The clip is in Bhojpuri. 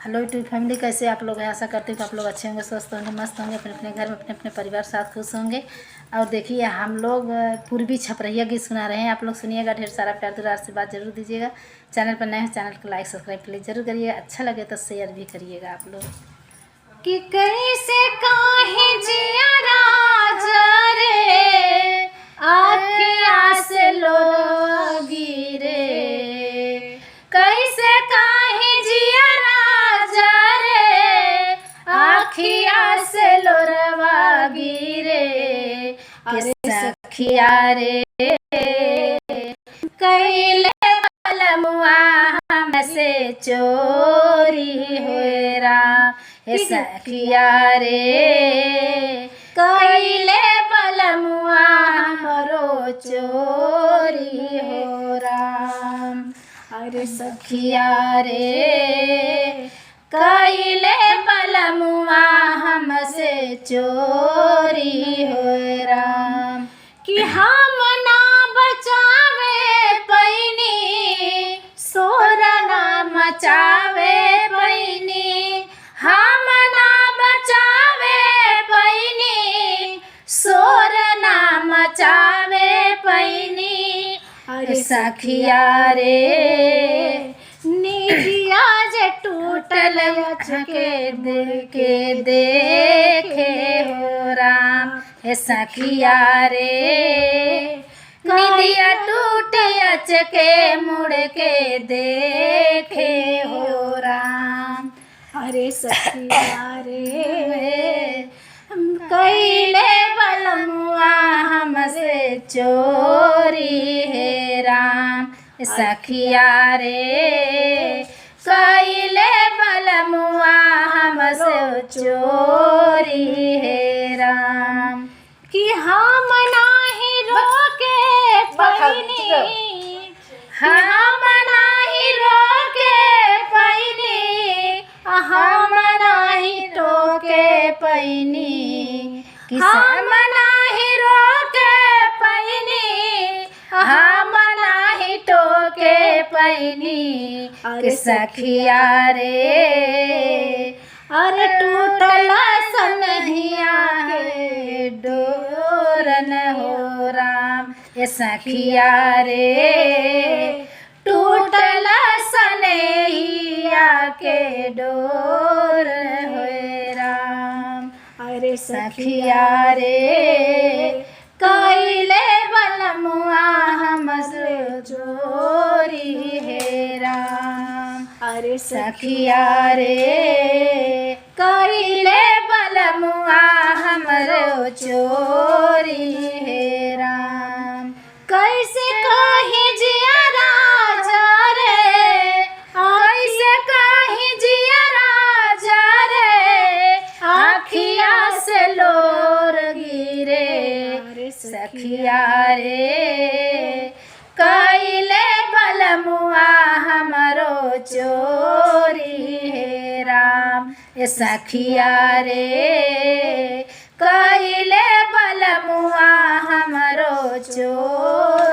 हेलो यूट्यूब फैमिली, कैसे आप लोग हैं। आशा करती हूँ कि आप लोग अच्छे होंगे, स्वस्थ होंगे, मस्त होंगे, अपने अपने घर में अपने अपने परिवार साथ खुश होंगे। और देखिए हम लोग पूर्वी छपरैया गीत सुना रहे हैं, आप लोग सुनिएगा। ढेर सारा प्यार दुलार आशीर्वाद जरूर दीजिएगा। चैनल पर नए हैं, चैनल को लाइक सब्सक्राइब प्लीज जरूर करिएगा। अच्छा लगे तो शेयर भी करिएगा आप लोग। कि कैसे काहे जिया राजा रे, आँखिया से लोग गिरे, कैसे काहे जिया राजा रे, आँखिया से लोरवा गिरे। अरे सखिया रे कैले बलमुआ हमसे चोरी होरा, हे सखिया रे कैले बलमुआ हमरो चोरी हो राम। अरे सखिया रे कैले बलमुआ हमसे चोरी हो राम। कि हम ना बचावे पैनी, सोर ना मचावे पैनी, हम ना बचावे पैनी, सोर ना मचावे पैनी। अरे सखिया रे निजिया जे टूटल के देखे हो राम। हे सखिया रे निदिया टूट के मुड़ के देखे हो राम। अरे सखिया रे कैले बलमुआ हमसे चोरी है राम। सखिया रे कैले बलमुआ हमसे चोरी है राम। कि हम नाही रोके पैनी, हम नाही रोके पैनी, हम नाही टोके पैनी, हम नाही रोके पैनी, हम नाही टोके पैनी। अरे सखिया रे अरे टूटल सनहिया के डोरन हो राम। ये सखिया रे टूटल सनहिया के डोर हो राम। अरे सखिया रे कैले बलमुआ हमसे चोरी है राम। अरे सखिया रे कैले बलमुआ हमरो चोरी है राम। कैसे कही जिया राजा रे, कैसे कही जिया राजा रे, आँखिया से लोर गिरे। सखिया रे कैले बलमुआ हमरो चोरी है राम। ए सखिया रे कैले बलमुआ हमरो चोरी